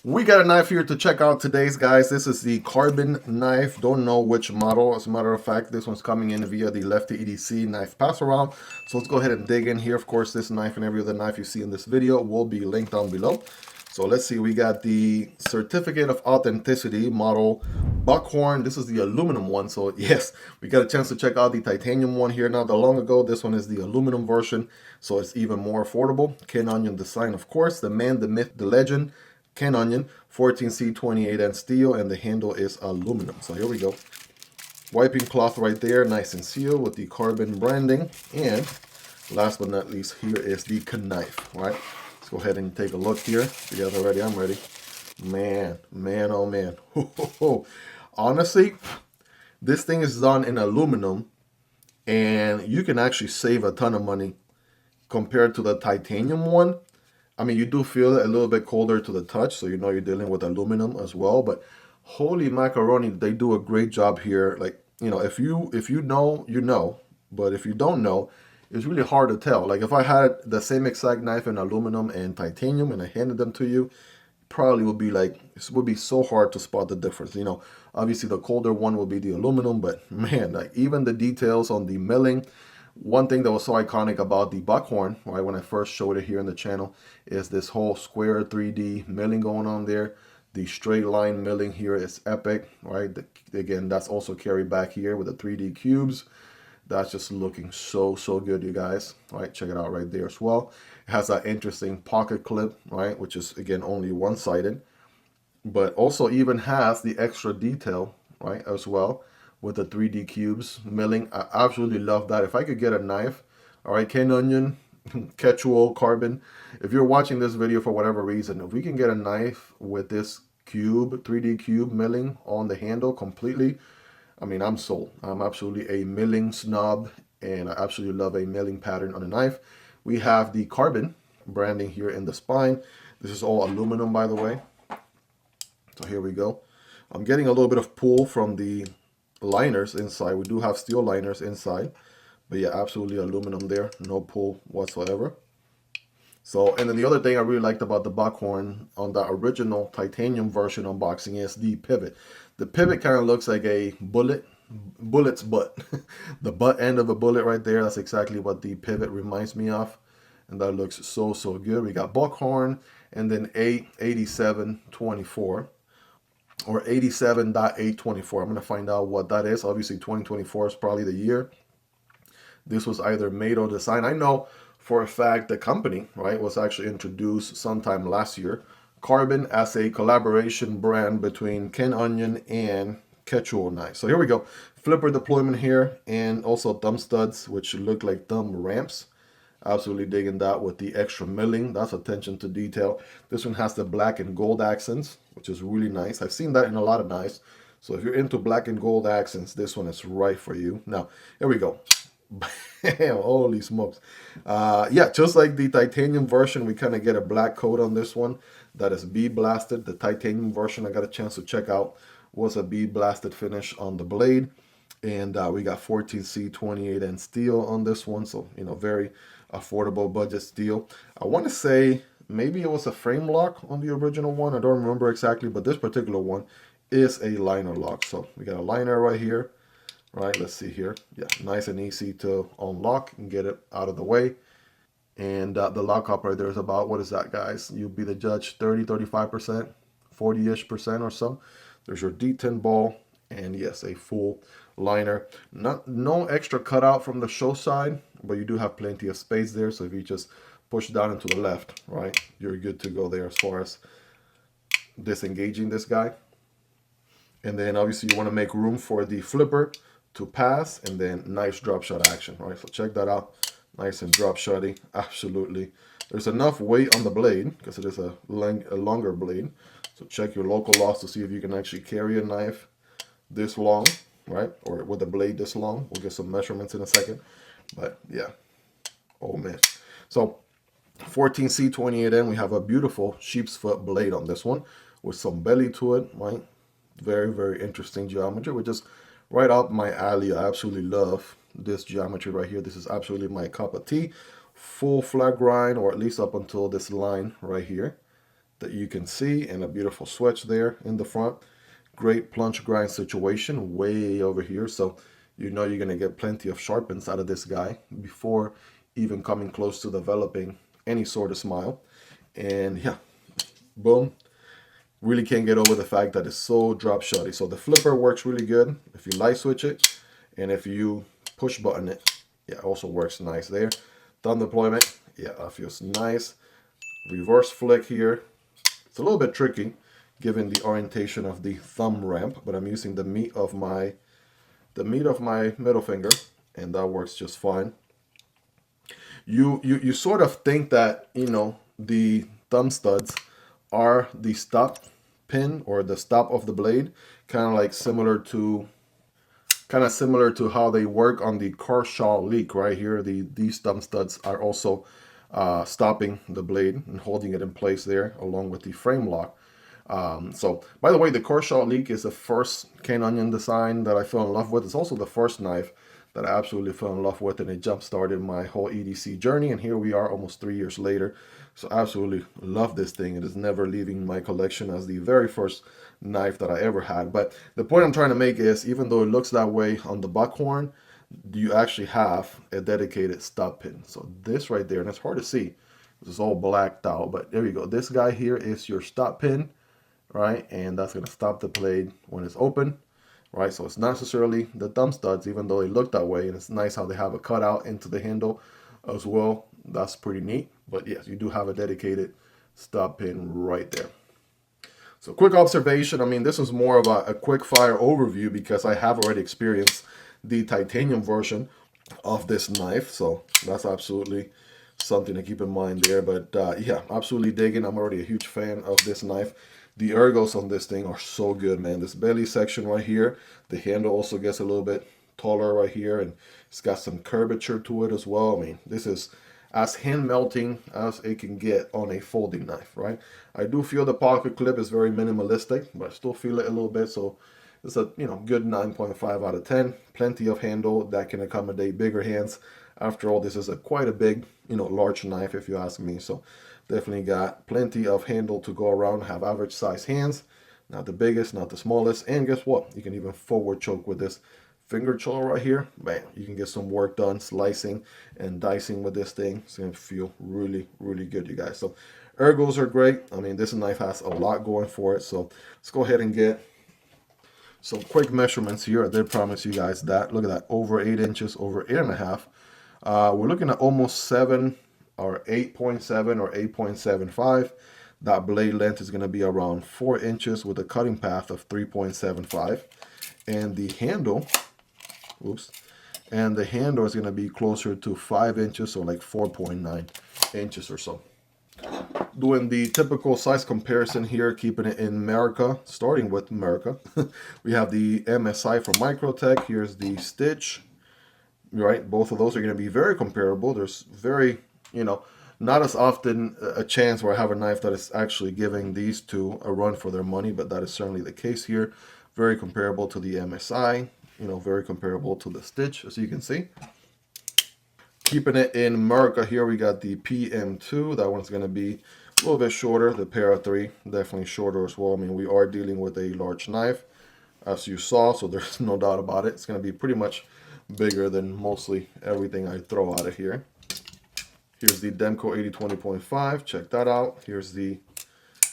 We got a knife here to check out today's, guys. This is the Karbon knife. Don't know which model. As a matter of fact, this one's coming in via the Lefty EDC knife pass around. So let's go ahead and dig in here. Of course, this knife and every other knife you see in this video will be linked down below. So let's see, we got the Certificate of Authenticity model Buckhorn. This is the aluminum one. So yes, we got a chance to check out the titanium one here not that long ago. This one is the aluminum version, so it's even more affordable. Ken Onion design, of course. The man, the myth, the legend. Ken Onion, 14C28N steel, and the handle is aluminum. So here we go. Wiping cloth right there, nice and sealed with the Karbon branding. And last but not least, here is the knife, right? Let's go ahead and take a look here. You guys are ready? I'm ready. Man, oh man. Honestly, this thing is done in aluminum, and you can actually save a ton of money compared to the titanium one. I mean, you do feel it a little bit colder to the touch, so you know you're dealing with aluminum as well. But holy macaroni, they do a great job here. Like, you know, if you know, you know. But if you don't know, it's really hard to tell. Like, if I had the same exact knife in aluminum and titanium and I handed them to you, probably would be like, it would be so hard to spot the difference. You know, obviously the colder one will be the aluminum, but man, like even the details on the milling. One thing that was so iconic about the Buckhorn, right, when I first showed it here in the channel, is this whole square 3D milling going on there. The straight line milling here is epic, right? Again, that's also carried back here with the 3D cubes. That's just looking so good, you guys. All right, check it out right there as well. It has that interesting pocket clip, right, which is, again, only one-sided, but also even has the extra detail, right, as well, with the 3D cubes milling. I absolutely love that. If I could get a knife, all right, Ken Onion, Kershaw Carbon, if you're watching this video for whatever reason, if we can get a knife with this cube, 3D cube milling on the handle completely, I mean, I'm sold. I'm absolutely a milling snob, and I absolutely love a milling pattern on a knife. We have the Karbon branding here in the spine. This is all aluminum, by the way. So here we go. I'm getting a little bit of pull from the liners inside. We do have steel liners inside, but yeah, absolutely aluminum there, no pull whatsoever. So, and then the other thing I really liked about the Buckhorn on the original titanium version unboxing is the pivot. The pivot kind of looks like a bullet's butt. The butt end of a bullet right there. That's exactly what the pivot reminds me of, and that looks so good. We got Buckhorn and then 88724. Or 87.824. I'm going to find out what that is. Obviously, 2024 is probably the year this was either made or designed. I know for a fact the company, right, was actually introduced sometime last year. Karbon as a collaboration brand between Ken Onion and Kershaw Knife. So here we go. Flipper deployment here, and also thumb studs, which look like thumb ramps. Absolutely digging that with the extra milling. That's attention to detail. This one has the black and gold accents, which is really nice. I've seen that in a lot of knives. So if you're into black and gold accents, this one is right for you. Now, here we go. Bam, holy smokes. Yeah, just like the titanium version, we kind of get a black coat on this one that is bead blasted. The titanium version I got a chance to check out was a bead blasted finish on the blade. And we got 14C28N steel on this one. So, you know, very affordable budget steel. I want to say maybe it was a frame lock on the original one. I don't remember exactly, but this particular one is a liner lock. So we got a liner right here. Right, let's see here. Yeah, nice and easy to unlock and get it out of the way. And the lockup right there is about, what is that, guys? You'll be the judge, 30, 35%, 40-ish% or so. There's your D10 ball, and yes, a full liner. No extra cutout from the show side, but you do have plenty of space there. So if you just push down into the left, right, you're good to go there as far as disengaging this guy. And then obviously you want to make room for the flipper to pass, and then nice drop shot action, right? So check that out. Nice and drop shotty, absolutely. There's enough weight on the blade because it is a longer blade. So check your local loss to see if you can actually carry a knife this long, right? Or with a blade this long. We'll get some measurements in a second. But yeah, oh man. So 14C28N, we have a beautiful sheep's foot blade on this one with some belly to it, right? Very interesting geometry, which is right up my alley. I absolutely love this geometry right here. This is absolutely my cup of tea. Full flat grind, or at least up until this line right here. that you can see, and a beautiful switch there in the front. Great plunge grind situation way over here, so you know you're going to get plenty of sharpens out of this guy before even coming close to developing any sort of smile. And yeah, boom. Really can't get over the fact that it's so drop shotty. So the flipper works really good if you light switch it, and if you push button it, yeah, also works nice there. Thumb deployment, yeah, that feels nice. Reverse flick here. It's a little bit tricky given the orientation of the thumb ramp, but I'm using the meat of my middle finger, and that works just fine. You sort of think that, you know, the thumb studs are the stop pin or the stop of the blade, kind of similar to how they work on the Kershaw Leek right here. These thumb studs are also stopping the blade and holding it in place there, along with the frame lock. So, by the way, the Kershaw Leek is the first cane onion design that I fell in love with. It's also the first knife that I absolutely fell in love with, and it jump-started my whole EDC journey, and here we are almost 3 years later. So I absolutely love this thing. It is never leaving my collection as the very first knife that I ever had. But the point I'm trying to make is, even though it looks that way on the Buckhorn, you actually have a dedicated stop pin. So this right there, and it's hard to see, this is all blacked out, but there you go. This guy here is your stop pin, right? And that's going to stop the blade when it's open, right? So it's not necessarily the thumb studs, even though they look that way. And it's nice how they have a cutout into the handle as well. That's pretty neat. But yes, you do have a dedicated stop pin right there. So quick observation, I mean, this is more of a quick fire overview because I have already experienced the titanium version of this knife. So that's absolutely something to keep in mind there. But yeah, absolutely digging. I'm already a huge fan of this knife. The ergos on this thing are so good, man. This belly section right here, the handle also gets a little bit taller right here, and it's got some curvature to it as well. I mean, this is as hand melting as it can get on a folding knife, right? I do feel the pocket clip is very minimalistic, but I still feel it a little bit. So it's a, you know, good 9.5 out of 10. Plenty of handle that can accommodate bigger hands. After all, this is quite a big, you know, large knife if you ask me. So definitely got plenty of handle to go around. Have average size hands, not the biggest, not the smallest. And guess what? You can even forward choke with this finger choke right here. Bam, you can get some work done slicing and dicing with this thing. It's gonna feel really, really good, you guys. So ergos are great. I mean, this knife has a lot going for it. So let's go ahead and get some quick measurements here. I did promise you guys that. Look at that, over 8 inches, over 8.5. We're looking at almost 7 or 8.7 or 8.75. That blade length is going to be around 4 inches with a cutting path of 3.75. And the handle, oops, and the handle is going to be closer to 5 inches, so like 4.9 inches or so. Doing the typical size comparison here, keeping it in America, starting with America. We have the MSI from Microtech. Here's the Stitch, right? Both of those are going to be very comparable. There's very, you know, not as often a chance where I have a knife that is actually giving these two a run for their money, but that is certainly the case here. Very comparable to the MSI, you know, very comparable to the Stitch, as you can see. Keeping it in America here, we got the PM2. That one's going to be a little bit shorter. The Para 3, definitely shorter as well. I mean, we are dealing with a large knife, as you saw, so there's no doubt about it. It's going to be pretty much bigger than mostly everything I throw out of here. Here's the Demko AD 20.5. Check that out. Here's the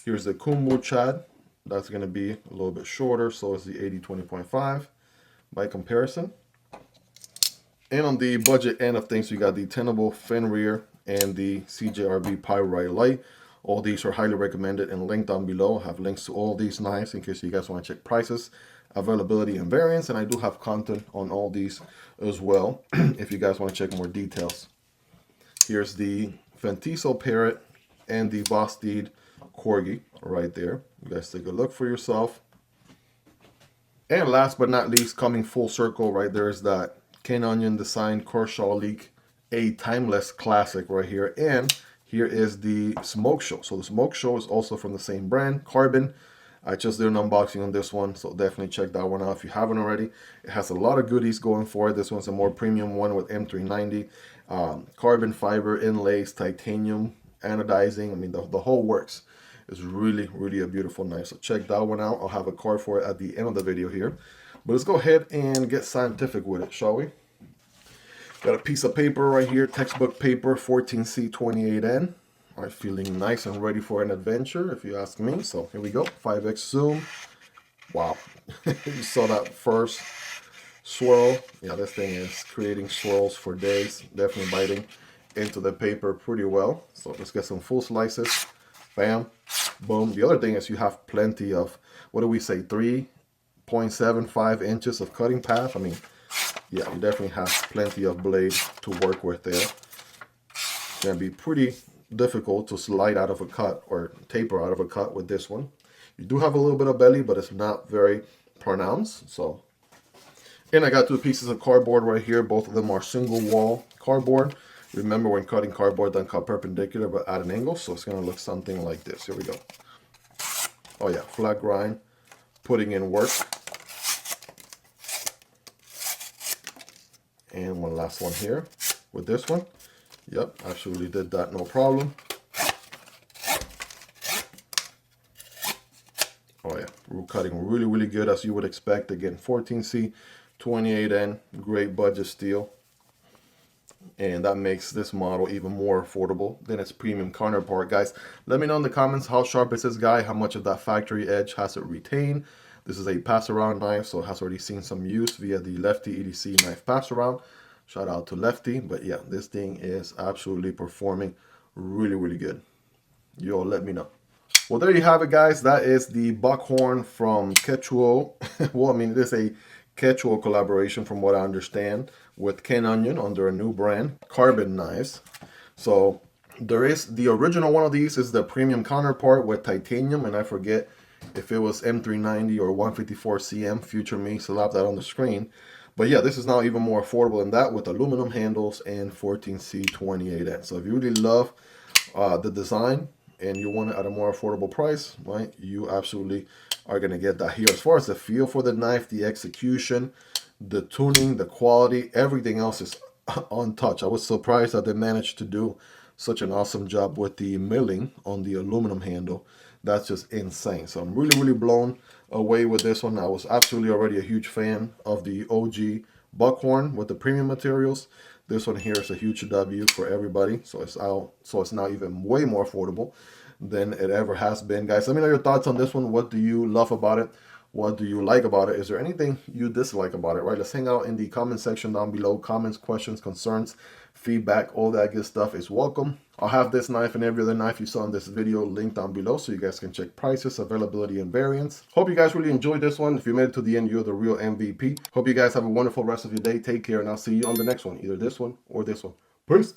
Kunwu Chad. That's going to be a little bit shorter. So is the AD 20.5 by comparison. And on the budget end of things, we got the Tenable Fenrir and the CJRB Pyrite Light. All these are highly recommended and linked down below. I have links to all these knives in case you guys want to check prices, availability, and variants. And I do have content on all these as well if you guys want to check more details. Here's the Fintiso Parrot and the Vosteed Corgi right there. You guys take a look for yourself. And last but not least, coming full circle, right there is that cane onion design Kershaw Leek, a timeless classic right here. And here is the Smokeshow. So the Smokeshow is also from the same brand, Karbon. I just did an unboxing on this one, so definitely check that one out if you haven't already. It has a lot of goodies going for it. This one's a more premium one with M390, carbon fiber inlays, titanium anodizing. I mean, the whole works. It's really, really a beautiful knife. So check that one out. I'll have a card for it at the end of the video here. But let's go ahead and get scientific with it, shall we? Got a piece of paper right here, textbook paper, 14C28N. All right, feeling nice and ready for an adventure, if you ask me. So here we go, 5x zoom. Wow, you saw that first swirl. Yeah, this thing is creating swirls for days. Definitely biting into the paper pretty well. So let's get some full slices. Bam, boom. The other thing is you have plenty of, what do we say, 3.75 inches of cutting path. I mean, yeah, you definitely have plenty of blade to work with there. It's gonna be pretty difficult to slide out of a cut or taper out of a cut with this one. You do have a little bit of belly, but it's not very pronounced. So, and I got 2 pieces of cardboard right here. Both of them are single wall cardboard. Remember, when cutting cardboard, don't cut perpendicular but at an angle. So it's gonna look something like this. Here we go. Oh yeah, flat grind, putting in work. And one last one here with this one. Yep, absolutely did that, no problem. Oh yeah, we're cutting really, really good as you would expect. Again, 14C, 28N, great budget steel. And that makes this model even more affordable than its premium counterpart. Guys, let me know in the comments how sharp is this guy, how much of that factory edge has it retained. This is a pass-around knife, so it has already seen some use via the Lefty EDC knife pass-around. Shout out to Lefty, but yeah, this thing is absolutely performing really, really good. Yo, let me know. Well, there you have it, guys. That is the Buckhorn from Kershaw. Well, I mean, it is a Kershaw collaboration from what I understand with Ken Onion under a new brand, Karbon knives. So there is the original one of these is the premium counterpart with titanium, and I forget if it was M390 or 154 CM. Future me, so I'll have that on the screen. But yeah, this is now even more affordable than that with aluminum handles and 14C28N. So if you really love the design and you want it at a more affordable price, right, you absolutely are going to get that here. As far as the feel for the knife, the execution, the tuning, the quality, everything else is untouched. I was surprised that they managed to do such an awesome job with the milling on the aluminum handle. That's just insane. So I'm really, really blown away with this one. I was absolutely already a huge fan of the OG Buckhorn with the premium materials. This one here is a huge W for everybody. So it's out. So it's now even way more affordable than it ever has been. Guys, let me know your thoughts on this one. What do you love about it? What do you like about it? Is there anything you dislike about it, right? Let's hang out in the comment section down below. Comments, questions, concerns, feedback, all that good stuff is welcome. I'll have this knife and every other knife you saw in this video linked down below so you guys can check prices, availability, and variants. Hope you guys really enjoyed this one. If you made it to the end, you're the real MVP. Hope you guys have a wonderful rest of your day. Take care, and I'll see you on the next one, either this one or this one. Peace.